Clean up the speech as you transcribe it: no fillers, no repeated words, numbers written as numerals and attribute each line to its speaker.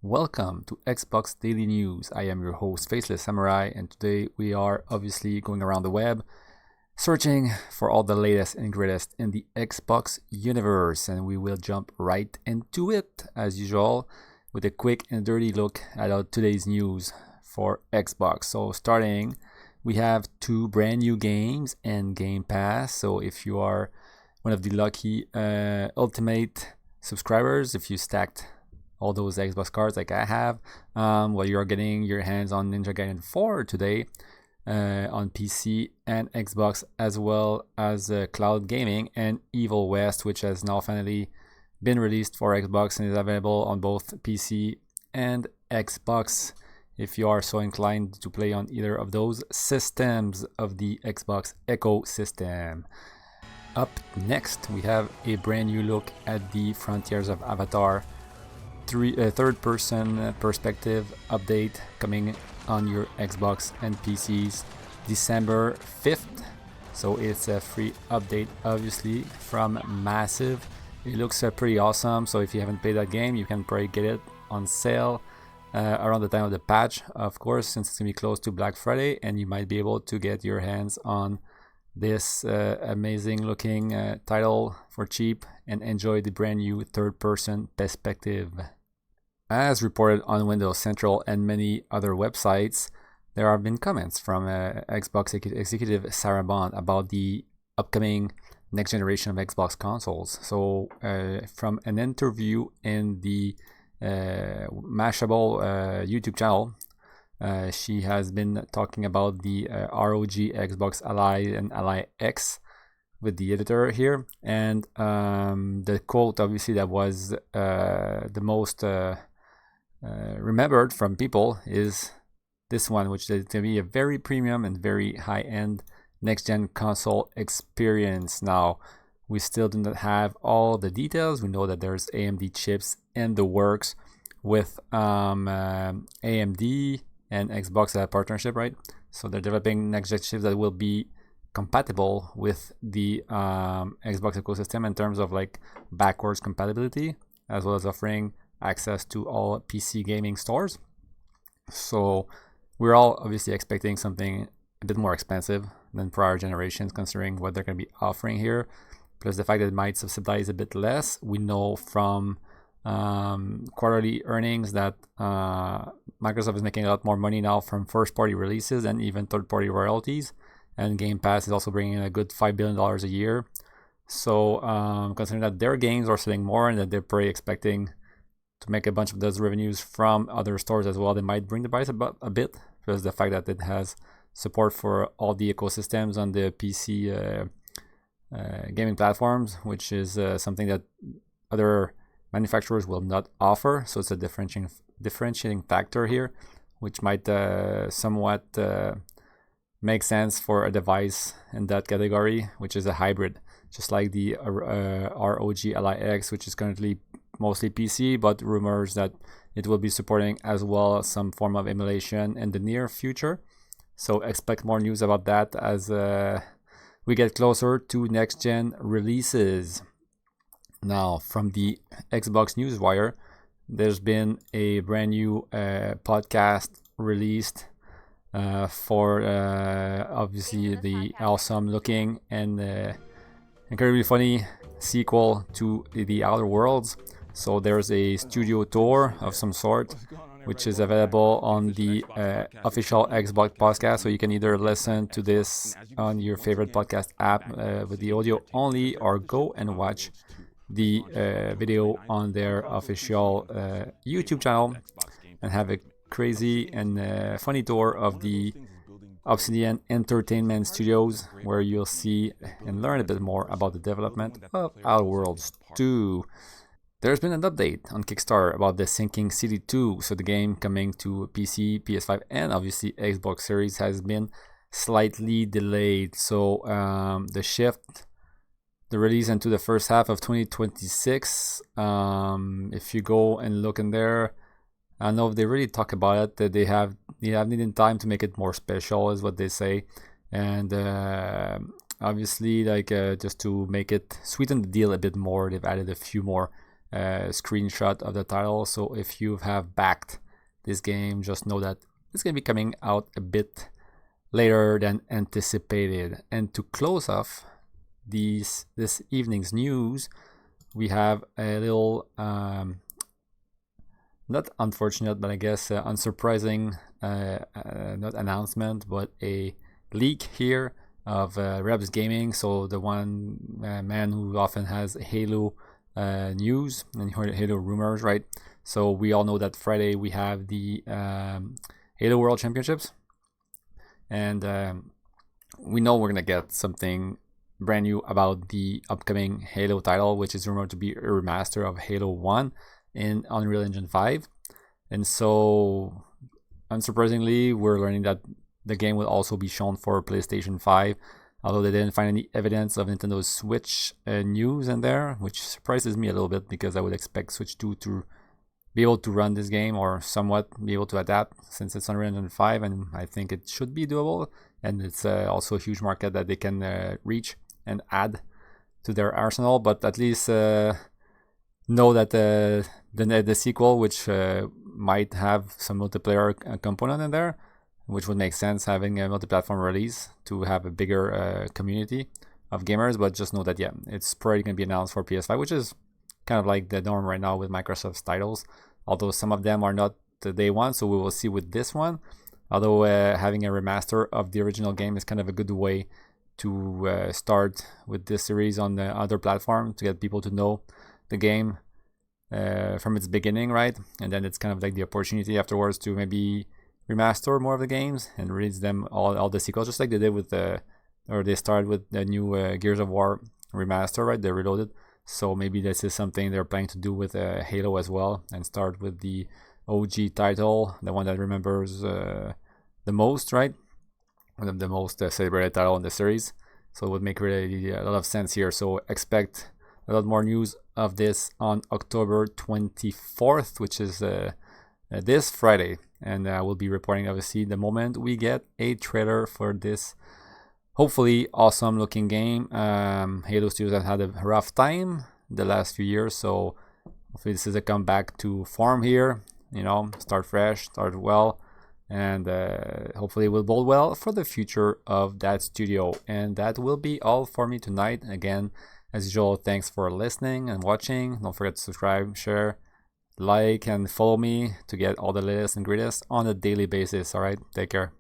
Speaker 1: Welcome to Xbox Daily News. I am your host, Faceless Samurai, and today we are obviously going around the web searching for all the latest and greatest in the Xbox universe, and we will jump right into it as usual with a quick and dirty look at today's news for Xbox. So starting, we have two brand new games and Game Pass. So if you are one of the lucky Ultimate subscribers, if you stacked all those Xbox cards like I have, well, you're getting your hands on Ninja Gaiden 4 today on PC and Xbox, as well as cloud gaming and Evil West, which has now finally been released for Xbox and is available on both PC and Xbox if you are so inclined to play on either of those systems of the Xbox ecosystem. Up next, we have a brand new look at the Frontiers of Avatar third-person perspective update coming on your Xbox and PCs December 5th. So it's a free update, obviously, from Massive. It looks pretty awesome. So if you haven't played that game, you can probably get it on sale around the time of the patch, of course, since it's gonna be close to Black Friday, and you might be able to get your hands on this amazing looking title for cheap and enjoy the brand new third-person perspective. As reported on Windows Central and many other websites, there have been comments from Xbox executive Sarah Bond about the upcoming next generation of Xbox consoles. So from an interview in the Mashable YouTube channel, she has been talking about the ROG Xbox Ally and Ally X with the editor here, and the quote obviously that was the most remembered from people is this one, which is going to be a very premium and very high-end next-gen console experience. Now, we still do not have all the details. We know that there's AMD chips in the works with AMD and Xbox partnership, right? So they're developing next-gen chips that will be compatible with the Xbox ecosystem in terms of like backwards compatibility, as well as offering access to all PC gaming stores. So we're all obviously expecting something a bit more expensive than prior generations, considering what they're going to be offering here. Plus the fact that it might subsidize a bit less. We know from quarterly earnings that Microsoft is making a lot more money now from first-party releases and even third-party royalties. And Game Pass is also bringing in a good $5 billion a year. So considering that their games are selling more and that they're pretty expecting to make a bunch of those revenues from other stores as well, they might bring the price a bit, because the fact that it has support for all the ecosystems on the PC gaming platforms, which is something that other manufacturers will not offer. So it's a differentiating factor here, which might somewhat make sense for a device in that category, which is a hybrid, just like the ROG Ally X, which is currently mostly PC, but rumors that it will be supporting as well some form of emulation in the near future. So expect more news about that as we get closer to next gen releases. Now, from the Xbox Newswire, there's been a brand new podcast released for obviously the awesome looking and incredibly funny sequel to The Outer Worlds. So there's a studio tour of some sort, which is available on the official Xbox podcast. So you can either listen to this on your favorite podcast app with the audio only, or go and watch the video on their official YouTube channel and have a crazy and funny tour of the Obsidian Entertainment studios, where you'll see and learn a bit more about the development of Outer Worlds 2. There's been an update on Kickstarter about the Sinking City 2, so the game coming to PC, PS5, and obviously Xbox Series has been slightly delayed. So the release into the first half of 2026. If you go and look in there, I know if they really talk about it, that they have needed time to make it more special, is what they say, and obviously, like just to make it sweeten the deal a bit more, they've added a few more screenshot of the title. So if you have backed this game, just know that it's going to be coming out a bit later than anticipated. And to close off this evening's news, we have a little not unfortunate, but I guess unsurprising not announcement, but a leak here of Rebs Gaming. So the one man who often has Halo news and Halo rumors, right? So we all know that Friday we have the Halo World Championships, and we know we're gonna get something brand new about the upcoming Halo title, which is rumored to be a remaster of Halo 1 in Unreal Engine 5. And so, unsurprisingly, we're learning that the game will also be shown for PlayStation 5, although they didn't find any evidence of Nintendo Switch news in there, which surprises me a little bit because I would expect Switch 2 to be able to run this game or somewhat be able to adapt, since it's Unreal Engine 5, and I think it should be doable, and it's also a huge market that they can reach and add to their arsenal. But at least know that the sequel, which might have some multiplayer component in there, which would make sense having a multi-platform release to have a bigger community of gamers. But just know that, yeah, it's probably going to be announced for PS5, which is kind of like the norm right now with Microsoft's titles, although some of them are not the day one, so we will see with this one. Although having a remaster of the original game is kind of a good way to start with this series on the other platform, to get people to know the game from its beginning, right? And then it's kind of like the opportunity afterwards to maybe remaster more of the games and release them all the sequels, just like they did with they started with the new Gears of War remaster, right? They Reloaded. So maybe this is something they're planning to do with Halo as well, and start with the OG title, the one that remembers the most, right? The most celebrated title in the series. So it would make really a lot of sense here. So expect a lot more news of this on October 24th, which is this Friday. And I will be reporting, obviously, the moment we get a trailer for this hopefully awesome looking game. Halo Studios have had a rough time the last few years, so hopefully this is a comeback to form here. You know, start fresh, start well, and hopefully it will bode well for the future of that studio. And that will be all for me tonight. Again, as usual, thanks for listening and watching. Don't forget to subscribe, share, like, and follow me to get all the latest and greatest on a daily basis. All right, take care.